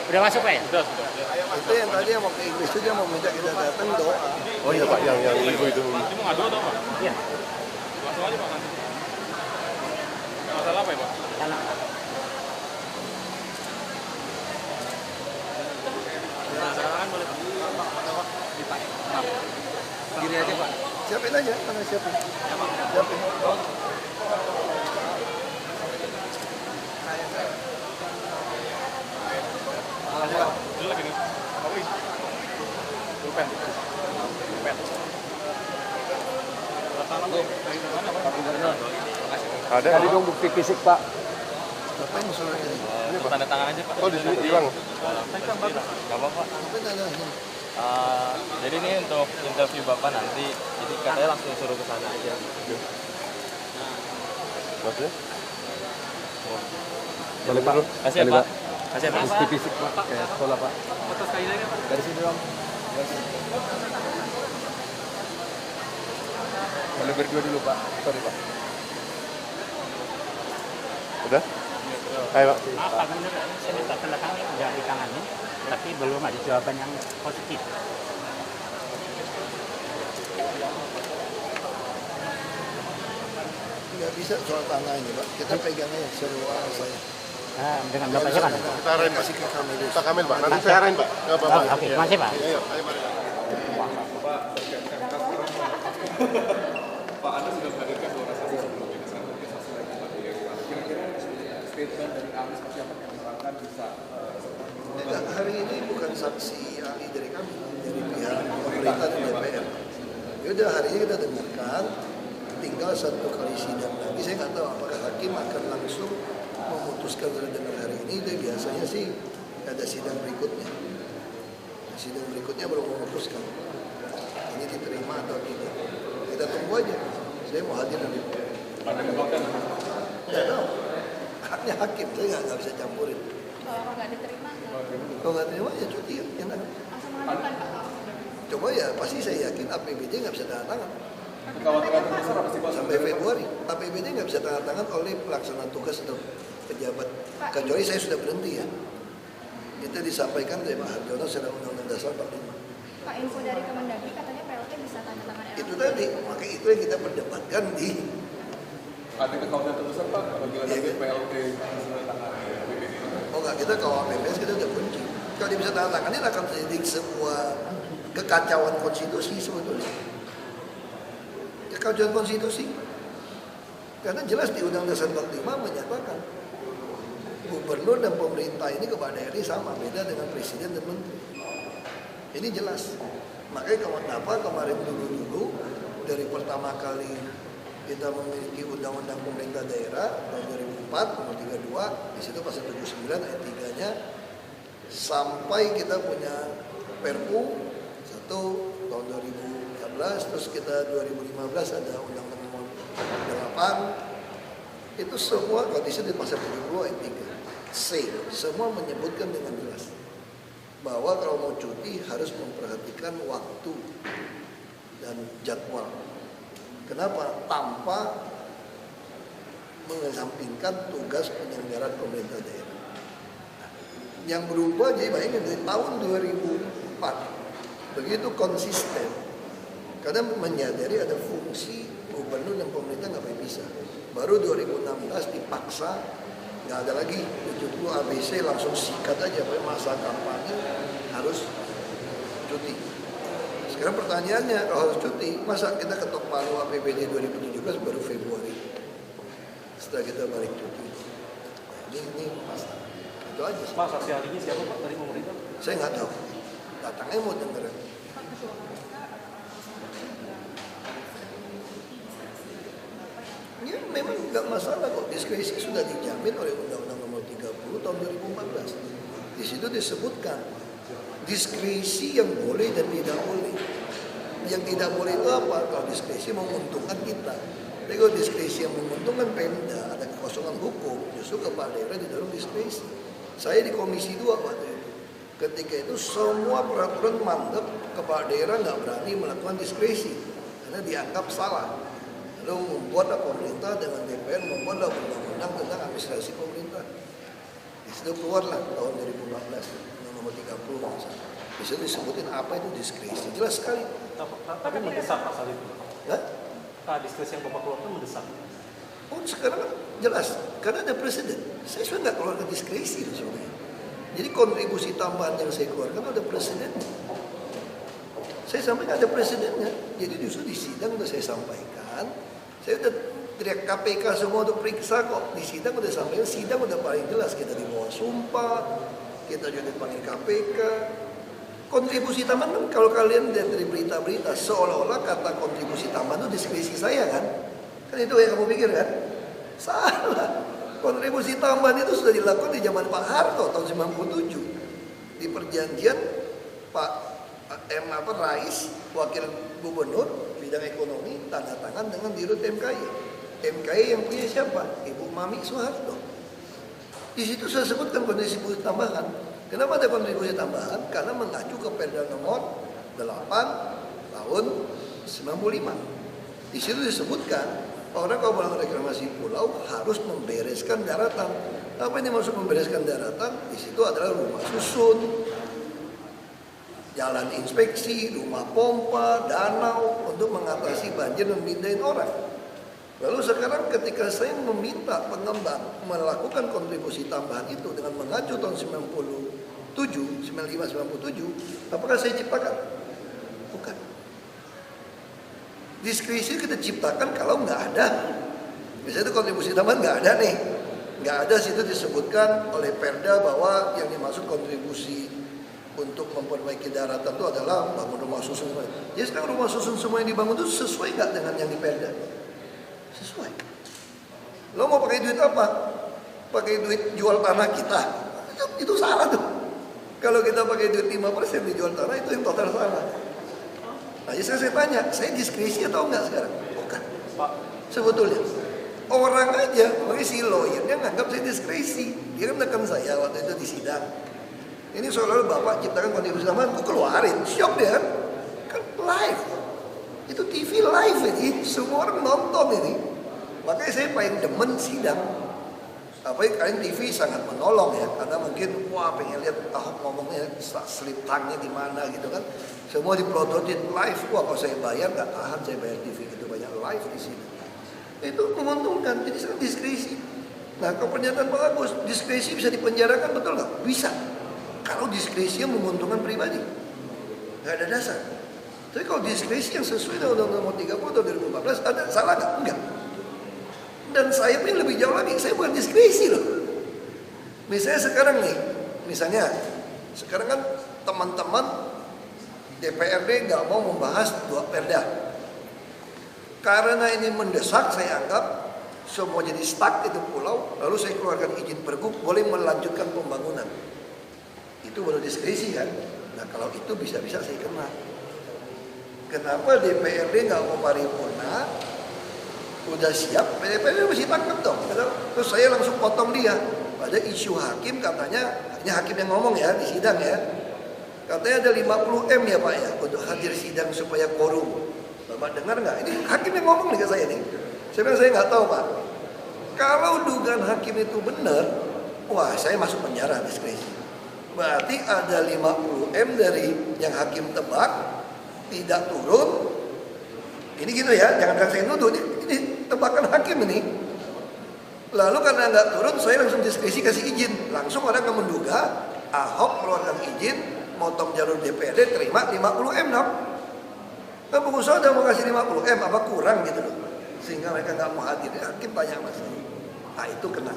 M: Udah masuk, Pak ya?
K: Sudah.
D: Itu yang tadi yang mau ke Inggris itu dia mau minta kita datang doa.
G: Oh iya, Pak, yang ibu itu.
K: Ini mau ngadu atau apa?
M: Iya.
K: Langsung aja Pak nanti.
D: aja, mana siapa? Siapin.
G: Ada.
J: Tadi dong bukti fisik Pak.
D: Apa yang surat ini?
E: Tanda tangan aja Pak.
G: Oh di sini hilang.
E: Gak apa-apa.
D: Apa tanda ini?
E: Jadi ini untuk interview Bapak nanti, jadi katanya langsung suruh ke sana aja.
G: Maksudnya?
J: Boleh Pak.
E: Kasih ya Pak. Kasih ya Pak.
J: Bukti fisik Pak. Kayak sekolah Pak.
M: Foto sekali lagi Pak.
J: Dari sini dong. Boleh berdua dulu Pak. Sorry Pak.
G: Udah? Ayo Pak.
N: Pak Gubernur, saya minta tanda tangan udah ditangani, tapi belum ada jawaban yang positif.
D: Nggak bisa soal tanah ini Pak, kita pegang aja seruah saya.
N: Dengan Bapak siapa?
G: Kita arahin Pak.
D: Kasih ke Kamil.
G: Kita Kamil Pak. Nanti saya arahin Pak. Nggak apa-apa.
N: Oke, terima kasih Pak.
G: Ayo, ayo mari.
K: Pak, Anda sudah menghadirkan 2 saksi sebelum ini. Kira-kira statement dari ahli seperti apa yang misalkan bisa
D: Enggak, hari ini bukan saksi ahli dari kami, dari pihak pemerintah dan DPR. Yaudah, hari ini kita dengarkan, tinggal 1 kali sidang lagi. Saya nggak tahu apakah hakim akan langsung memutuskan setelah dengar hari ini. Dan biasanya sih ada sidang berikutnya. Sidang berikutnya baru memutuskan ini diterima atau tidak. Kita tunggu aja. Saya mau hadir nanti.
K: ada kebakaran?
D: Nggak tahu. Haknya hakim, saya nggak bisa campurin.
I: Kalau nggak diterima,
D: Kalau nggak terima ya cuti ya.
I: langsung mengajukan Pak.
D: Coba ya pasti saya yakin APBD nggak bisa tanda tangan.
K: Kekhawatiran terbesar apa sih Pak?
D: Sampai Februari APBD nggak bisa tanda tangan oleh pelaksana tugas atau pejabat. Kecuali saya sudah berhenti ya. Itu disampaikan dari Pak Harjono secara Undang-Undang Dasar 45.
I: Pak, info dari Kemendagri katanya PLT bisa tanda tangan
D: Itu tadi, maka itu yang kita perdebatkan di.
K: Ada kekhawatiran terbesar Pak apabila nanti PLT
D: Oh nggak, kita kalau APBS kita udah kunci. Kalau dia bisa tanda tangan ini akan terjadi sebuah kekacauan konstitusi sebetulnya. Kekacauan konstitusi. Karena jelas di Undang-Undang Dasar 45 menyatakan gubernur dan pemerintah ini kepada RI sama, beda dengan presiden dan menteri. Ini jelas. Makanya kenapa kemarin dulu dari pertama kali kita memiliki Undang-Undang Pemerintah Daerah tahun 2004 nomor 32, di situ pasal 79 ayat 3-nya, sampai kita punya Perpu 1 tahun 2013, terus kita 2015 ada Undang-Undang nomor 8, itu semua kalau di situ di pasal 70 ayat 3C, semua menyebutkan dengan jelas bahwa kalau mau cuti harus memperhatikan waktu dan jadwal. Kenapa? Tanpa mengesampingkan tugas penyelenggaraan pemerintah daerah. Yang berubah jadi bayangin dari tahun 2004 begitu konsisten karena menyadari ada fungsi gubernur dan pemerintah nggak boleh pisah. Baru 2016 dipaksa nggak ada lagi 70 ABC langsung sikat aja masa kampanye harus cuti. Sekarang pertanyaannya, kalau harus cuti, masa kita ketok palu APBD 2017 baru Februari setelah kita balik cuti? Ini masalah. Itu aja.
M: Pak, saksi ahlinya siapa Pak dari pemerintah?
D: Saya nggak tahu. Datangnya mau denger. Ya memang nggak masalah kok. Diskresi sudah dijamin oleh Undang-Undang Nomor 30 tahun 2014. Di situ disebutkan diskresi yang boleh dan tidak boleh. Yang tidak boleh itu apa? Kalau diskresi menguntungkan kita. Tapi kalau diskresi yang menguntungkan Pemda, ada kekosongan hukum, justru kepala daerah didorong diskresi. Saya di Komisi 2 waktu itu. Ketika itu semua peraturan mandek, kepala daerah nggak berani melakukan diskresi karena dianggap salah. Lalu membuatlah pemerintah dengan DPR membuatlah undang-undang tentang administrasi pemerintah. Di situ keluarlah tahun 2014 nomor 30 misalnya. Di situ disebutin apa itu diskresi. Jelas sekali.
M: Tapi mendesak pasal itu.
D: Hah?
M: Diskresi yang Bapak keluarkan mendesak.
D: Oh sekarang jelas karena ada presiden. Saya sudah nggak keluarkan diskresi sebenarnya. Jadi kontribusi tambahan yang saya keluarkan ada presiden. Saya sampaikan ada presidennya. Jadi justru di sidang udah saya sampaikan. Saya udah teriak KPK semua untuk periksa kok. Di sidang udah sampaikan, sidang udah paling jelas. Kita dibawa sumpah, kita juga dipanggil KPK. Kontribusi tambahan kan kalau kalian lihat dari berita-berita seolah-olah kata kontribusi tambahan itu diskresi saya kan? Kan itu yang kamu pikir kan? Salah. Kontribusi tambahan itu sudah dilakukan di zaman Pak Harto tahun 97. Di perjanjian Pak Rais, wakil gubernur bidang ekonomi, tanda tangan dengan dirut MKI. MKI yang punya siapa? Ibu Mami Soeharto. Di situ saya sebutkan kontribusi tambahan. Kenapa ada kontribusi tambahan? Karena mengacu ke Perda nomor 8 tahun 95. Di situ disebutkan orang kalau melakukan reklamasi pulau harus membereskan daratan. Apa ini maksud membereskan daratan? Di situ adalah rumah susun, jalan inspeksi, rumah pompa, danau untuk mengatasi banjir dan mindahin orang. Lalu sekarang ketika saya meminta pengembang melakukan kontribusi tambahan itu dengan mengacu tahun 95-97, apakah saya ciptakan? Bukan. Diskresi kita ciptakan kalau nggak ada. Misalnya itu kontribusi tambahan nggak ada nih. Nggak ada situ disebutkan oleh Perda bahwa yang dimaksud kontribusi untuk memperbaiki daratan itu adalah bangun rumah susun. Jadi sekarang rumah susun semua yang dibangun itu sesuai nggak dengan yang di Perda? Sesuai. Lo mau pakai duit apa? Pakai duit jual tanah kita. Itu salah tuh. Kalau kita pakai duit 5% dijual tanah itu yang total salah. Nah, jadi saya tanya, saya diskresi atau enggak sekarang? Bukan. Sebetulnya orang aja, makanya si lawyernya nganggap saya diskresi. Dia kan menekan saya waktu itu di sidang. Ini seolah-olah Bapak ciptakan kontribusi tambahan, aku keluarin. Syok dia kan? Kan live. Itu TV live ini, semua orang nonton ini. Makanya saya paling demen sidang. Apalagi kalian TV sangat menolong ya, karena mungkin wah pengen lihat Ahok ngomongnya slip tangnya di mana gitu kan. Semua diprototin live. Wah kalau saya bayar nggak tahan saya bayar TV gitu banyak live di sini. Itu menguntungkan. Jadi sangat diskresi. Nah kalau pernyataan Pak Agus, diskresi bisa dipenjarakan betul nggak? Bisa. Kalau diskresi yang menguntungkan pribadi, nggak ada dasar. Tapi kalau diskresi yang sesuai dengan Undang-Undang Nomor 30 tahun 2014 ada salah nggak? Enggak. Dan saya pun lebih jauh lagi, saya bukan diskresi loh. Misalnya sekarang kan teman-teman DPRD nggak mau membahas 2 perda. Karena ini mendesak, saya anggap semua jadi stuck itu pulau, lalu saya keluarkan izin pergub, boleh melanjutkan pembangunan. Itu baru diskresi kan? Nah kalau itu bisa-bisa saya kena. Kenapa DPRD nggak mau paripurna? Udah siap, DPRD masih tangkap dong. Terus saya langsung potong dia. Pada isu hakim katanya, ini hakim yang ngomong ya di sidang ya. Katanya ada 50 M ya Pak ya untuk hadir sidang supaya quorum. Bapak dengar nggak? Ini hakim yang ngomong nih ke saya nih. Saya bilang saya nggak tahu Pak. Kalau dugaan hakim itu benar, wah saya masuk penjara diskresi. Berarti ada 50 M dari yang hakim tebak tidak turun. Ini gitu ya, jangan bilang saya nuduh. Ini tebakan hakim ini. Lalu karena nggak turun, saya langsung diskresi kasih izin. Langsung orang akan menduga Ahok keluarkan izin, motong jalur DPRD, terima 50 M dong. Kan pengusaha udah mau kasih 50 M, apa kurang gitu loh. Sehingga mereka nggak mau hadir. Hakim banyak masalah. Nah itu kena.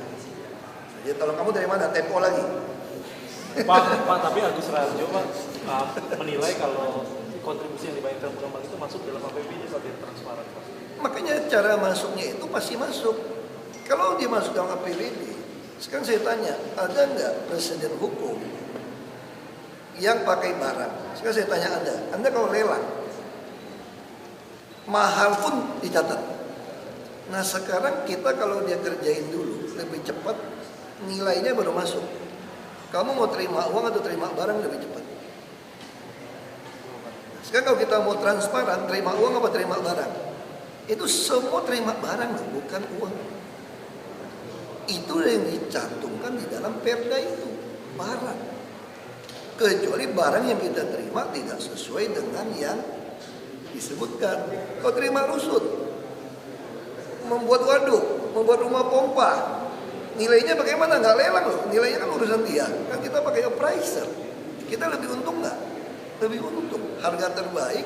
D: Jadi tolong kamu dari mana? Tempo lagi.
J: Pak, tapi Agus Raharjo Pak menilai kalau kontribusi yang dibayarkan pengembang itu masuk dalam APBD sebagai transparan Pak.
D: Makanya cara masuknya itu pasti masuk. Kalau dia masuk dalam APBD, sekarang saya tanya, ada nggak presiden hukum yang pakai barang? Sekarang saya tanya Anda kalau lelang, mahal pun dicatat. Nah sekarang kita kalau dia kerjain dulu, lebih cepat, nilainya baru masuk. Kamu mau terima uang atau terima barang lebih cepat. Sekarang kalau kita mau transparan, terima uang apa terima barang? Itu semua terima barang, bukan uang. Itu yang dicantumkan di dalam perda itu, barang. Kecuali barang yang kita terima tidak sesuai dengan yang disebutkan. Kalau terima rusut, membuat waduk, membuat rumah pompa, nilainya bagaimana? Nggak lelang loh, nilainya kan urusan dia. Kan kita pakai appraiser, kita lebih untung nggak? lebih untung. Harga terbaik,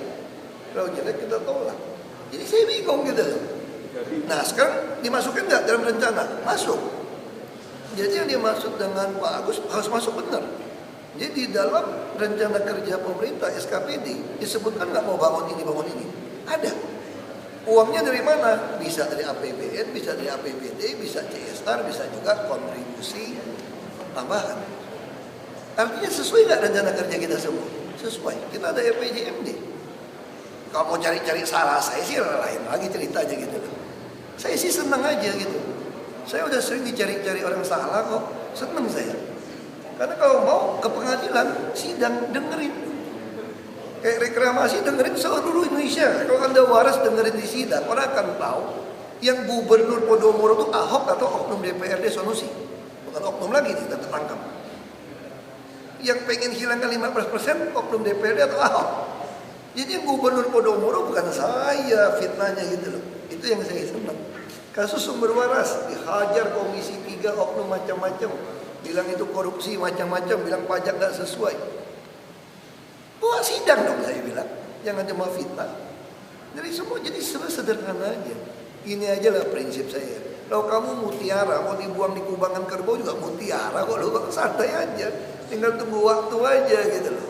D: kalau jelek kita tolak. Jadi saya bingung gitu loh. Nah sekarang dimasukin nggak dalam rencana? Masuk. Jadi yang dimaksud dengan Pak Agus harus masuk benar. Jadi di dalam rencana kerja pemerintah SKPD disebutkan nggak mau bangun ini. Ada. Uangnya dari mana? Bisa dari APBN, bisa dari APBD, bisa CSR, bisa juga kontribusi tambahan. Artinya sesuai nggak rencana kerja kita semua? Sesuai. Kita ada RPJMD. Kalau mau cari-cari salah saya sih lain lagi ceritanya gitu. Saya sih senang aja gitu. Saya udah sering dicari-cari orang salah kok. Senang saya. Karena kalau mau ke pengadilan, sidang dengerin. Kayak reklamasi dengerin seluruh Indonesia. Kalau Anda waras dengerin di sidang, orang akan tahu yang gubernur Podomoro itu Ahok atau oknum DPRD Sanusi. Bukan oknum lagi kita tertangkap. Yang pengen hilangkan 15% oknum DPRD atau Ahok. Jadi yang gubernur Podomoro bukan saya fitnahnya gitu loh. Itu yang saya senang. Kasus sumber waras dihajar Komisi 3 oknum macam-macam. Bilang itu korupsi macam-macam, bilang pajak gak sesuai. Buat sidang dong saya bilang. Jangan cuma fitnah. Jadi semua jadi sederhana aja. Ini aja lah prinsip saya. Kalau kamu mutiara mau dibuang di kubangan kerbau juga mutiara kok, lo santai aja. Tinggal tunggu waktu aja gitu loh.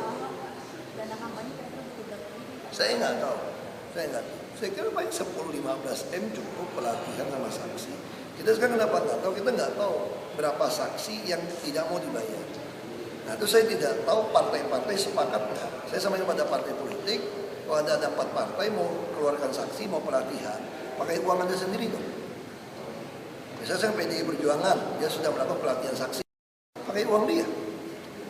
D: Saya nggak tahu. Saya kira paling 10-15 M cukup pelatihan sama saksi. Kita sekarang kenapa nggak tahu? Kita nggak tahu berapa saksi yang tidak mau dibayar. Nah itu saya tidak tahu partai-partai sepakat nggak. Saya sama pada partai politik. Kalau Anda ada 4 partai mau keluarkan saksi, mau pelatihan, pakai uang Anda sendiri dong. Misalnya saya PDI Perjuangan, dia sudah melakukan pelatihan saksi, pakai uang dia.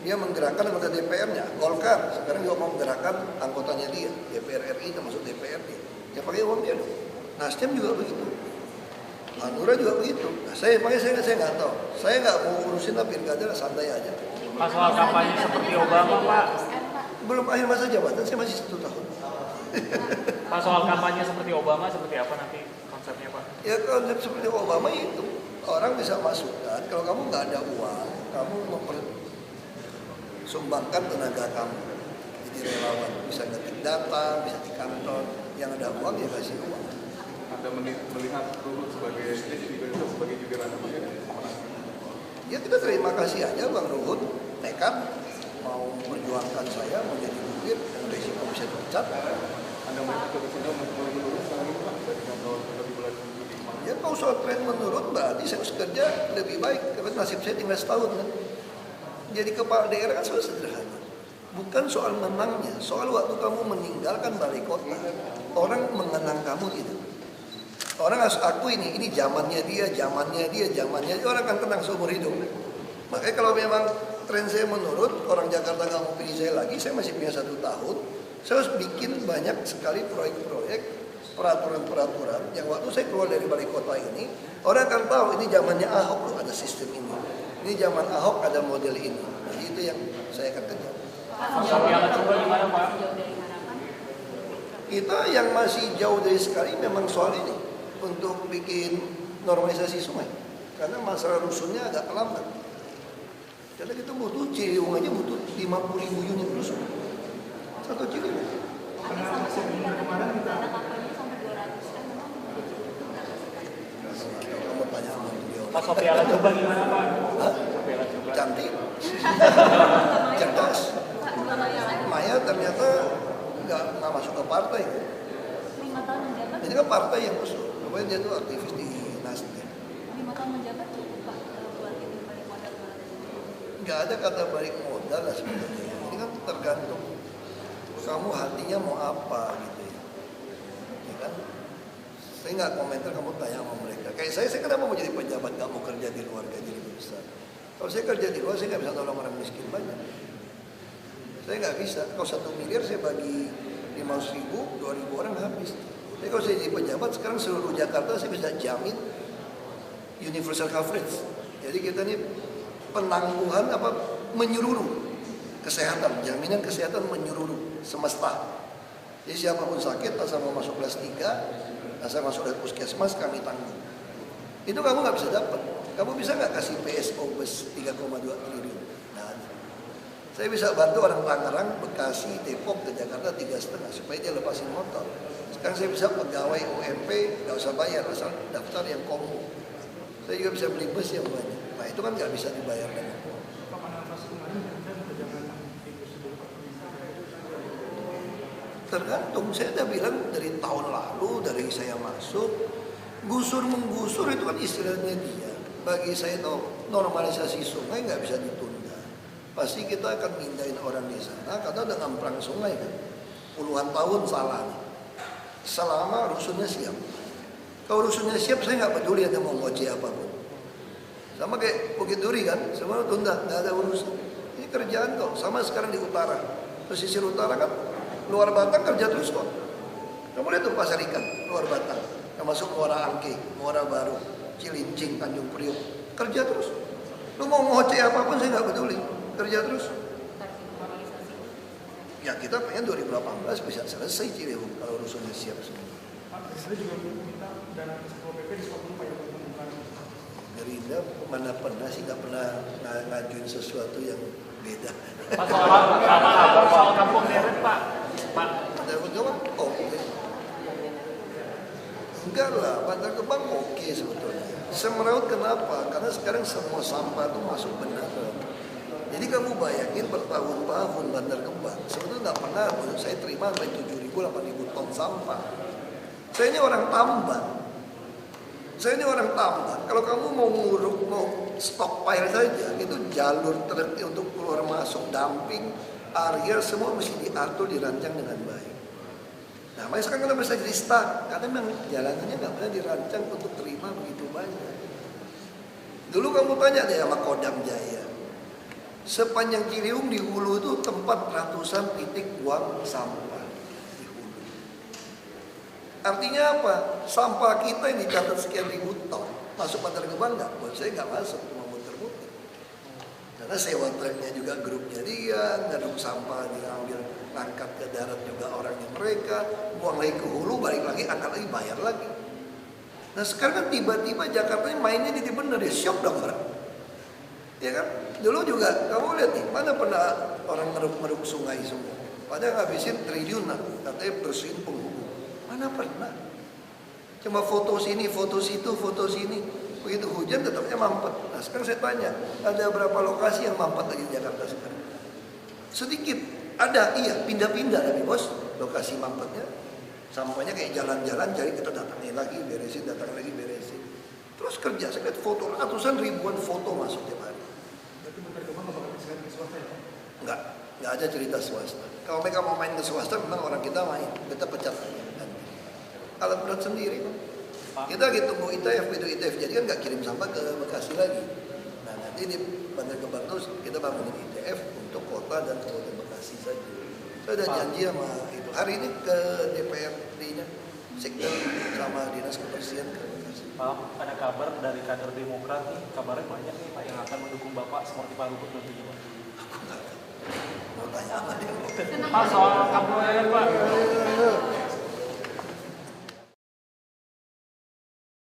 D: Dia menggerakkan anggota DPR-nya, Golkar sekarang juga mau menggerakkan anggotanya dia, DPR RI termasuk DPRD. Ya pakai uang dia dong. Nasdem juga begitu, Hanura juga begitu. Nah, saya nggak tahu. Saya nggak mau urusin lah pilkada, santai aja.
O: Pak, soal kampanye seperti Obama, Pak.
D: Belum akhir masa jabatan, saya masih 1 tahun.
O: Pak, soal kampanye seperti Obama seperti apa nanti konsepnya, Pak?
D: Ya konsep seperti Obama itu orang bisa masukkan. Kalau kamu nggak ada uang, kamu sumbangkan tenaga kamu jadi relawan, bisa ngetik data, bisa di kantor, yang ada uang ya kasih uang.
G: Anda melihat Ruhut sebagai jubir namanya?
D: Ya kita terima kasih aja Bang Ruhut nekat mau memperjuangkan saya menjadi jubir dan resiko bisa dipecat.
G: Anda melihat keputusan menurut sekarang Pak dari kantor di bulan Juli?
D: Ya kalau soal tren menurun berarti saya harus kerja lebih baik karena nasib saya tinggal setahun kan. Jadi kepala daerah kan selalu sederhana. Bukan soal menangnya, soal waktu kamu meninggalkan balai kota. Orang mengenang kamu gitu. Orang harus akui ini zamannya dia, orang akan tenang seumur hidup. Makanya kalau memang tren saya menurun, orang Jakarta nggak mau pilih saya lagi, saya masih punya 1 tahun. Saya harus bikin banyak sekali proyek-proyek, peraturan-peraturan yang waktu saya keluar dari balai kota ini, orang akan tahu ini zamannya Ahok loh ada sistem ini. Ini zaman Ahok ada model ini. Jadi itu yang saya akan kejar. Kita yang masih jauh dari sekali memang soal ini untuk bikin normalisasi sungai. Karena masalah rusunnya agak lambat. Karena kita butuh Ciliwung aja butuh 50.000 unit rusun. 1 Ciliwung. Kamu tanya sama beliau.
O: Pak, Sofiala coba gimana Pak?
D: Cantik, cerdas. Maya ternyata nggak masuk ke partai. Ini kan partai yang usul. Pokoknya dia tuh aktivis di Nasdem.
I: 5 tahun menjabat cukup Pak buat ini balik modal?
D: Nggak ada kata balik modal lah sebenarnya. Ini kan tergantung kamu hatinya mau apa gitu ya. Ya kan? Saya nggak komentar, kamu tanya sama mereka. Kayak saya kenapa mau jadi pejabat, nggak mau kerja di luar gaji lebih besar. Kalau saya kerja di luar, saya nggak bisa tolong orang miskin banyak. Saya nggak bisa. Kalau 1 miliar saya bagi 500.000, 2.000 orang habis. Tapi kalau saya jadi pejabat, sekarang seluruh Jakarta saya bisa jamin universal coverage. Jadi kita ini penangguhan menyeluruh kesehatan, jaminan kesehatan menyeluruh semesta. Jadi siapapun sakit, asal mau masuk kelas 3, asal masuk dari puskesmas, kami tanggung. Itu kamu nggak bisa dapat. Kamu bisa nggak kasih PSO bus 3,2 triliun? Nah, Saya bisa bantu orang Tangerang, Bekasi, Depok ke Jakarta 3,5 supaya dia lepasin motor. Sekarang saya bisa pegawai UMP, nggak usah bayar, asal daftar yang komo. Saya juga bisa beli bus yang banyak. Nah itu kan nggak bisa dibayar dengan uang. Tergantung, saya udah bilang dari tahun lalu, dari saya masuk, gusur menggusur itu kan istilahnya dia. Bagi saya itu normalisasi sungai nggak bisa ditunda. Pasti kita akan mindahin orang di sana karena udah ngamprang sungai kan. Puluhan tahun salah nih. Selama rusunnya siap. Kalau rusunnya siap saya nggak peduli ada mau ngoce apapun. Sama kayak Bukit Duri kan, semua tunda, nggak ada urusan. Ini kerjaan kok, sama sekarang di utara. Pesisir utara kan, luar Batang kerja terus kok. Kamu lihat tuh pasar ikan, luar Batang. Termasuk Muara Angke, Muara Baru, Cilincing, Tanjung Priok. Kerja terus. Lu mau ngoceh apapun saya nggak peduli. Kerja terus. Ya kita pengen 2018 bisa selesai Ciliwung kalau rusunnya siap semua.
G: Pak, saya juga minta dana Satpol PP di Sukabumi Pak yang menemukan.
D: Gerindra mana pernah sih nggak pernah ngajuin sesuatu yang beda.
O: Pak, soal kampung deret Pak. Pak.
D: Ada jawab? Oke. Enggak lah, Bantar Gebang oke sebetulnya. Semeraut kenapa? Karena sekarang semua sampah itu masuk beneran. Jadi kamu bayangin bertahun-tahun Bantar Gebang, sebetulnya nggak pernah saya terima sampai 7.000, 8.000 ton sampah. Saya ini orang tambang. Kalau kamu mau nguruk, mau stockpile saja, itu jalur truk untuk keluar masuk, dumping, area semua mesti diatur, dirancang dengan baik. Nah, makanya sekarang kita bisa jadi stuck, karena memang jalanannya nggak pernah dirancang untuk terima begitu banyak. Dulu kamu tanya deh sama Kodam Jaya, sepanjang Ciliwung di hulu itu tempat ratusan titik buang sampah di hulu. Artinya apa? Sampah kita yang dicatat sekian ribu ton masuk Bantar Gebang nggak? Buat saya nggak masuk, cuma muter-muter. Karena sewa truknya juga grupnya dia, ngaduk sampah diambil, angkat ke darat juga orangnya mereka, buang lagi ke hulu, balik lagi, angkat lagi, bayar lagi. Nah sekarang kan tiba-tiba Jakarta mainnya di bener ya, syok dong orang. Ya kan? Dulu juga kamu lihat nih, mana pernah orang ngeruk-ngeruk sungai semua. Padahal ngabisin triliunan, katanya bersihin penghubung. Mana pernah? Cuma foto sini, foto situ, foto sini. Begitu hujan tetapnya mampet. Nah sekarang saya tanya, ada berapa lokasi yang mampet lagi di Jakarta sekarang? Sedikit. Ada, iya, pindah-pindah tapi bos, lokasi mampetnya. Sampahnya kayak jalan-jalan, cari kita datangin lagi, beresin, datang lagi, beresin. Terus kerja, saya lihat foto, ratusan ribuan foto masuk tiap hari.
G: Berarti Bantar Gebang nggak bakal bisa ke swasta ya?
D: Nggak ada cerita swasta. Kalau mereka mau main ke swasta, memang orang kita main, kita pecat aja. Alat berat sendiri, kita gitu tunggu ITF, itu ITF jadi kan nggak kirim sampah ke Bekasi lagi. Nah nanti di Bantar Gebang terus kita bangunin ITF untuk kota dan kabupaten Bekasi saja. Saya udah janji sama itu hari ini ke DPRD-nya, sektor sama dinas kebersihan ke Bekasi.
O: Pak, ada kabar dari kader Demokrat nih, kabarnya banyak nih Pak yang akan mendukung Bapak seperti Pak Luhut nanti gimana?
D: Aku nggak tahu. Mau tanya apa ya?
O: Pak, soal kampung deret Pak.